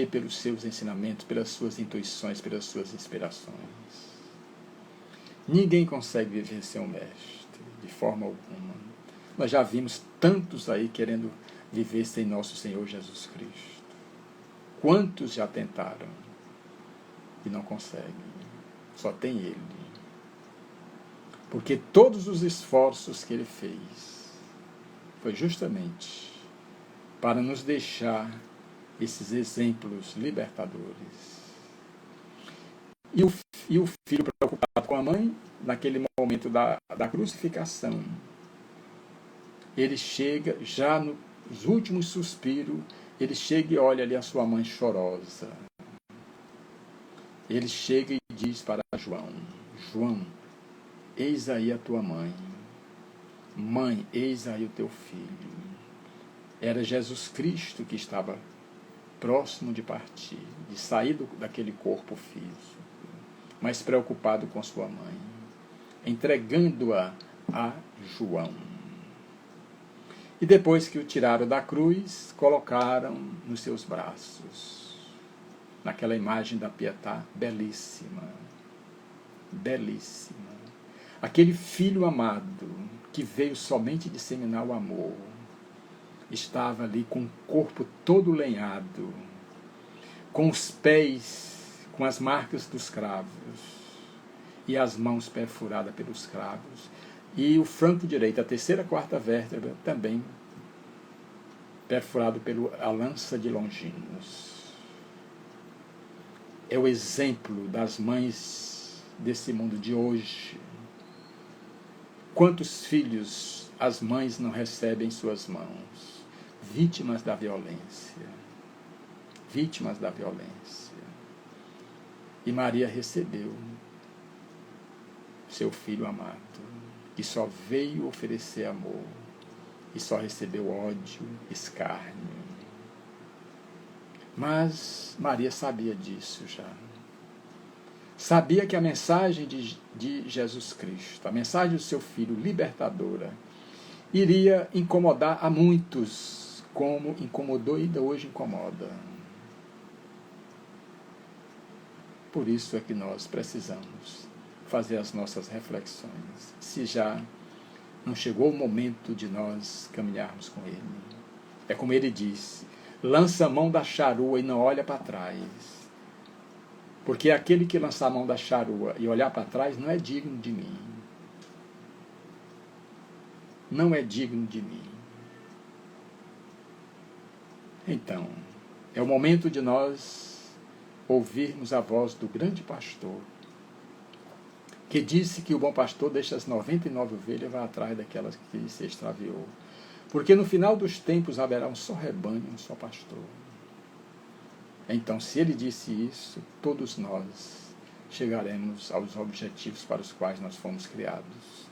pelos seus ensinamentos, pelas suas intuições, pelas suas inspirações. Ninguém consegue viver sem um mestre, de forma alguma. Nós já vimos tantos aí querendo viver sem nosso Senhor Jesus Cristo. Quantos já tentaram e não conseguem? Só tem Ele. Porque todos os esforços que ele fez foi justamente para nos deixar esses exemplos libertadores. E o filho preocupado com a mãe, naquele momento da crucificação, ele chega, já nos últimos suspiros, ele chega e olha ali a sua mãe chorosa. Ele chega e diz para João, João, eis aí a tua mãe. Mãe, eis aí o teu filho. Era Jesus Cristo que estava próximo de partir, de sair daquele corpo físico, mas preocupado com sua mãe, entregando-a a João. E depois que o tiraram da cruz, colocaram nos seus braços, naquela imagem da Pietà, belíssima, belíssima. Aquele filho amado, que veio somente disseminar o amor, estava ali com o corpo todo lenhado, com os pés, com as marcas dos cravos, e as mãos perfuradas pelos cravos, e o flanco direito, a terceira, quarta vértebra, também perfurado pela lança de Longinos. É o exemplo das mães desse mundo de hoje. Quantos filhos as mães não recebem em suas mãos? Vítimas da violência. Vítimas da violência. E Maria recebeu seu Filho amado, que só veio oferecer amor e só recebeu ódio, escárnio. Mas Maria sabia disso já. Sabia que a mensagem de Jesus Cristo, a mensagem do seu Filho libertadora, iria incomodar a muitos, como incomodou e ainda hoje incomoda. Por isso é que nós precisamos fazer as nossas reflexões, se já não chegou o momento de nós caminharmos com Ele. É como Ele diz, lança a mão da charua e não olha para trás. Porque aquele que lançar a mão da charua e olhar para trás não é digno de mim. Não é digno de mim. Então, é o momento de nós ouvirmos a voz do grande pastor, que disse que o bom pastor deixa as 99 ovelhas e vai atrás daquelas que se extraviou. Porque no final dos tempos haverá um só rebanho, um só pastor. Então, se ele disse isso, todos nós chegaremos aos objetivos para os quais nós fomos criados.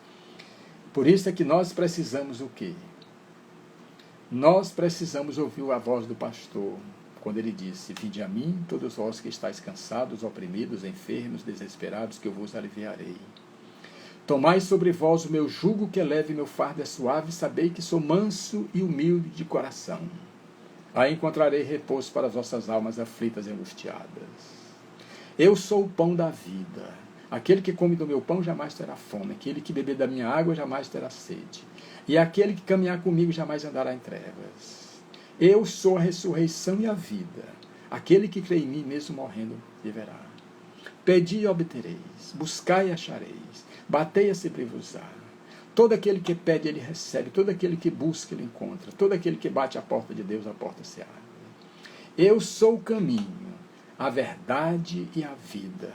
Por isso é que nós precisamos o quê? Nós precisamos ouvir a voz do pastor, quando ele disse, vinde a mim, todos vós que estáis cansados, oprimidos, enfermos, desesperados, que eu vos aliviarei. Tomai sobre vós o meu jugo, que é leve e meu fardo é suave, sabei que sou manso e humilde de coração. Aí encontrarei repouso para as vossas almas aflitas e angustiadas. Eu sou o pão da vida. Aquele que come do meu pão jamais terá fome. Aquele que beber da minha água jamais terá sede. E aquele que caminhar comigo jamais andará em trevas. Eu sou a ressurreição e a vida. Aquele que crê em mim, mesmo morrendo, viverá. Pedi e obtereis. Buscai e achareis. Batei e sempre-vos-á. Todo aquele que pede, ele recebe. Todo aquele que busca, ele encontra. Todo aquele que bate à porta de Deus, a porta se abre. Eu sou o caminho, a verdade e a vida.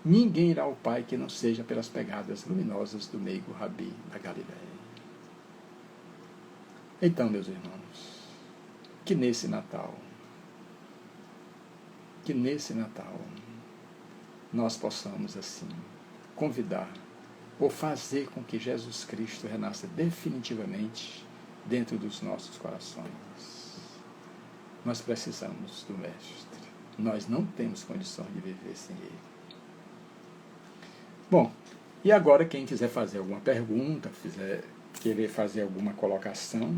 Ninguém irá ao Pai que não seja pelas pegadas luminosas do meigo Rabi da Galileia. Então, meus irmãos, que nesse Natal, nós possamos, assim, convidar ou fazer com que Jesus Cristo renasça definitivamente dentro dos nossos corações. Nós precisamos do Mestre. Nós não temos condição de viver sem Ele. Bom, e agora quem quiser fazer alguma pergunta, querer fazer alguma colocação,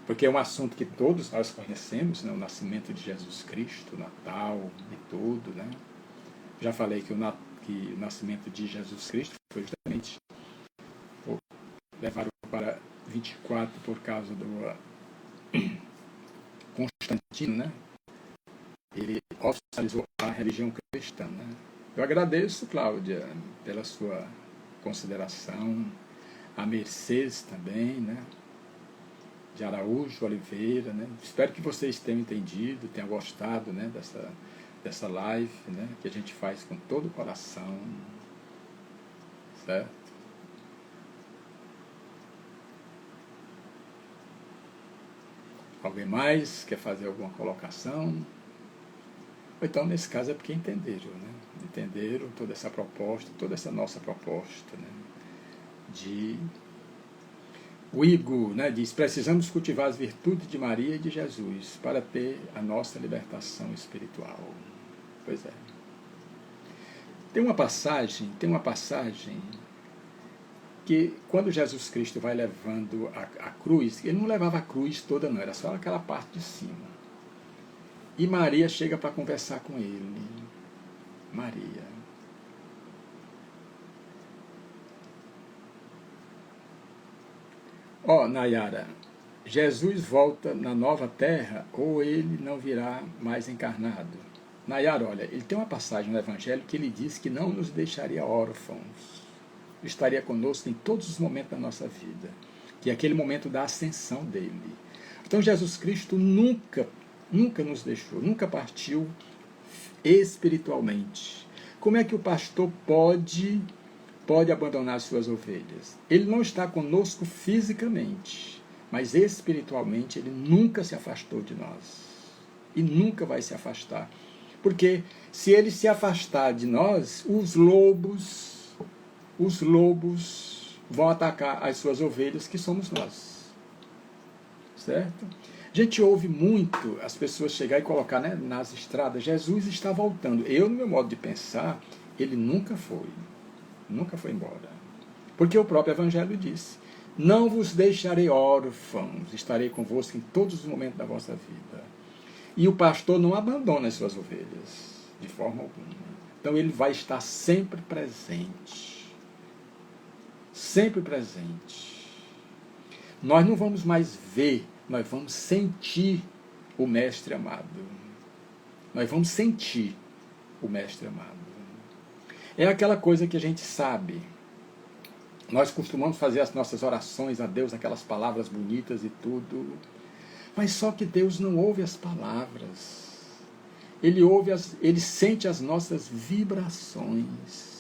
porque é um assunto que todos nós conhecemos, né? O nascimento de Jesus Cristo, o Natal e tudo, né? Já falei que o nascimento de Jesus Cristo foi justamente levado para 24 por causa do Constantino, né? Ele oficializou a religião cristã, né? Eu agradeço, Cláudia, pela sua consideração, a Mercedes também, né? De Araújo Oliveira, né? Espero que vocês tenham entendido, tenham gostado, né? dessa live, né? Que a gente faz com todo o coração, certo? Alguém mais quer fazer alguma colocação? Então, nesse caso, é porque entenderam, né? Entenderam toda essa proposta, toda essa nossa proposta, né? O Igor, né, diz, precisamos cultivar as virtudes de Maria e de Jesus para ter a nossa libertação espiritual. Pois é. Tem uma passagem que quando Jesus Cristo vai levando a cruz, ele não levava a cruz toda não, era só aquela parte de cima. E Maria chega para conversar com ele. Maria. Nayara, Jesus volta na nova terra ou ele não virá mais encarnado? Nayara, olha, ele tem uma passagem no Evangelho que ele diz que não nos deixaria órfãos. Estaria conosco em todos os momentos da nossa vida. Que é aquele momento da ascensão dele. Então Jesus Cristo nunca nos deixou, nunca partiu espiritualmente. Como é que o pastor pode abandonar as suas ovelhas? Ele não está conosco fisicamente, mas espiritualmente ele nunca se afastou de nós. E nunca vai se afastar. Porque se ele se afastar de nós, os lobos vão atacar as suas ovelhas, que somos nós. Certo? A gente ouve muito as pessoas chegar e colocar, né, nas estradas, Jesus está voltando. Eu, no meu modo de pensar, ele nunca foi embora. Porque o próprio Evangelho disse: não vos deixarei órfãos, estarei convosco em todos os momentos da vossa vida. E o pastor não abandona as suas ovelhas, de forma alguma. Então ele vai estar sempre presente. Sempre presente. Nós não vamos mais ver, nós vamos sentir o Mestre amado. Nós vamos sentir o Mestre amado. É aquela coisa que a gente sabe. Nós costumamos fazer as nossas orações a Deus, aquelas palavras bonitas e tudo. Mas só que Deus não ouve as palavras. Ele sente as nossas vibrações.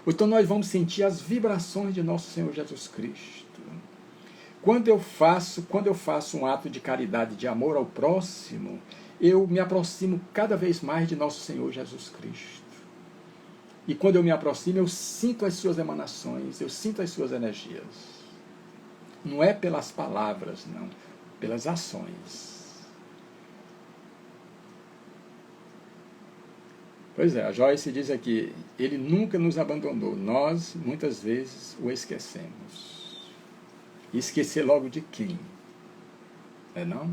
Então nós vamos sentir as vibrações de nosso Senhor Jesus Cristo. Quando eu faço um ato de caridade, de amor ao próximo, eu me aproximo cada vez mais de nosso Senhor Jesus Cristo. E quando eu me aproximo, eu sinto as suas emanações, eu sinto as suas energias. Não é pelas palavras, não, pelas ações. Pois é, a Joyce diz aqui: ele nunca nos abandonou, nós muitas vezes o esquecemos. E esquecer logo de quem? Não?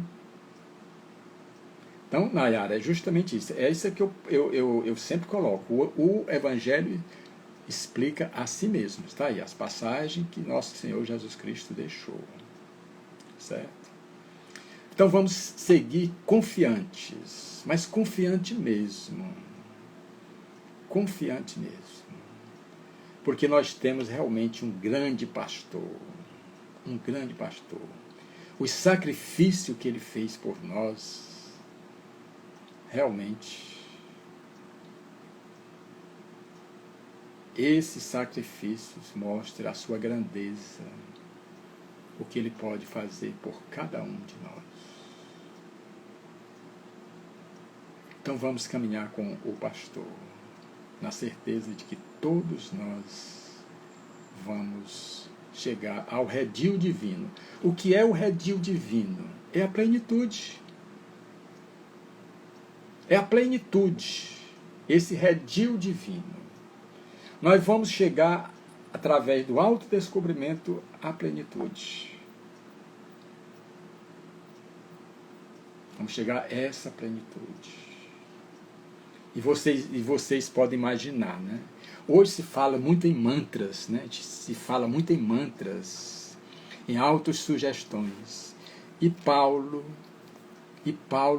Então, Nayara, é justamente isso. É isso que eu sempre coloco. O Evangelho explica a si mesmo. Está aí as passagens que nosso Senhor Jesus Cristo deixou. Certo? Então vamos seguir confiantes. Mas confiante mesmo. Confiante mesmo. Porque nós temos realmente um grande pastor. Um grande pastor. O sacrifício que ele fez por nós, realmente, esses sacrifícios mostram a sua grandeza, o que ele pode fazer por cada um de nós. Então vamos caminhar com o pastor, na certeza de que todos nós vamos chegar ao redil divino. O que é o redil divino? É a plenitude. É a plenitude, esse redil divino. Nós vamos chegar, através do autodescobrimento, à plenitude. Vamos chegar a essa plenitude. E vocês podem imaginar, né? Hoje se fala muito em mantras, né? Se fala muito em mantras, em autossugestões. E Paulo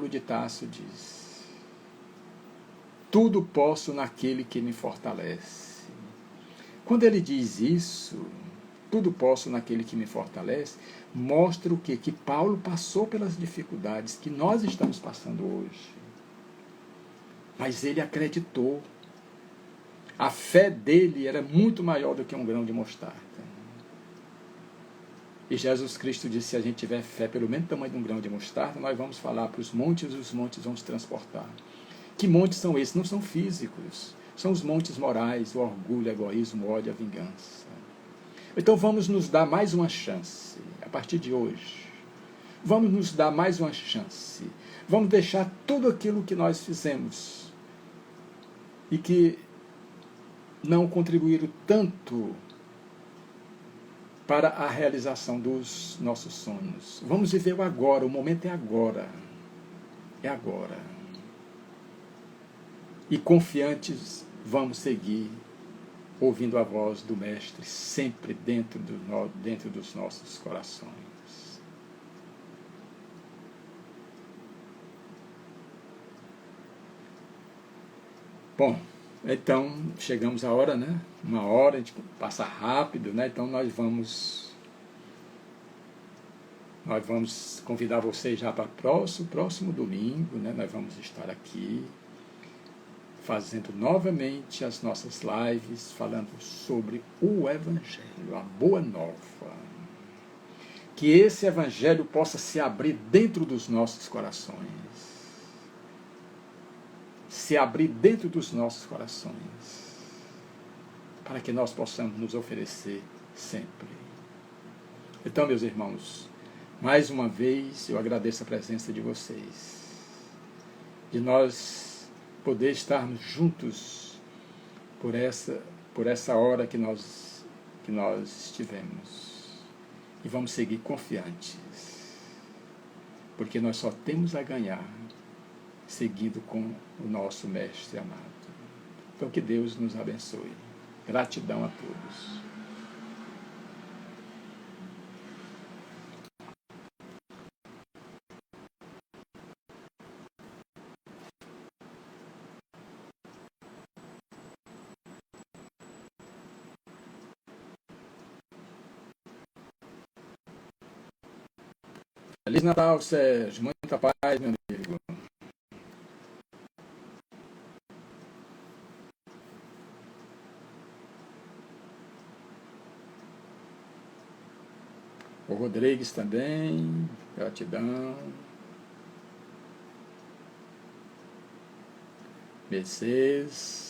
de Tarso diz: tudo posso naquele que me fortalece. Quando ele diz isso, tudo posso naquele que me fortalece, mostra o quê? Que Paulo passou pelas dificuldades que nós estamos passando hoje. Mas ele acreditou. A fé dele era muito maior do que um grão de mostarda. E Jesus Cristo disse: se a gente tiver fé pelo menos tamanho de um grão de mostarda, nós vamos falar para os montes e os montes vão se transportar. Que montes são esses? Não são físicos. São os montes morais, o orgulho, o egoísmo, o ódio, a vingança. Então vamos nos dar mais uma chance, a partir de hoje. Vamos nos dar mais uma chance. Vamos deixar tudo aquilo que nós fizemos e que não contribuíram tanto para a realização dos nossos sonhos. Vamos viver o agora, o momento é agora. É agora. E confiantes vamos seguir, ouvindo a voz do Mestre, sempre dentro dos nossos corações. Bom, então chegamos à hora, né? Uma hora, a gente passa rápido, né? Então nós vamos convidar vocês já para o próximo domingo, né? Nós vamos estar aqui fazendo novamente as nossas lives, falando sobre o Evangelho, a Boa Nova. Que esse Evangelho possa se abrir dentro dos nossos corações. se abrir dentro dos nossos corações, para que nós possamos nos oferecer sempre. Então, meus irmãos, mais uma vez eu agradeço a presença de vocês, de nós poder estarmos juntos por essa hora que nós estivemos. E vamos seguir confiantes, porque nós só temos a ganhar seguindo com o nosso Mestre amado. Então, que Deus nos abençoe. Gratidão a todos. Feliz Natal, Sérgio. Muita paz, meu amigo. O Rodrigues também. Gratidão. Mercedes.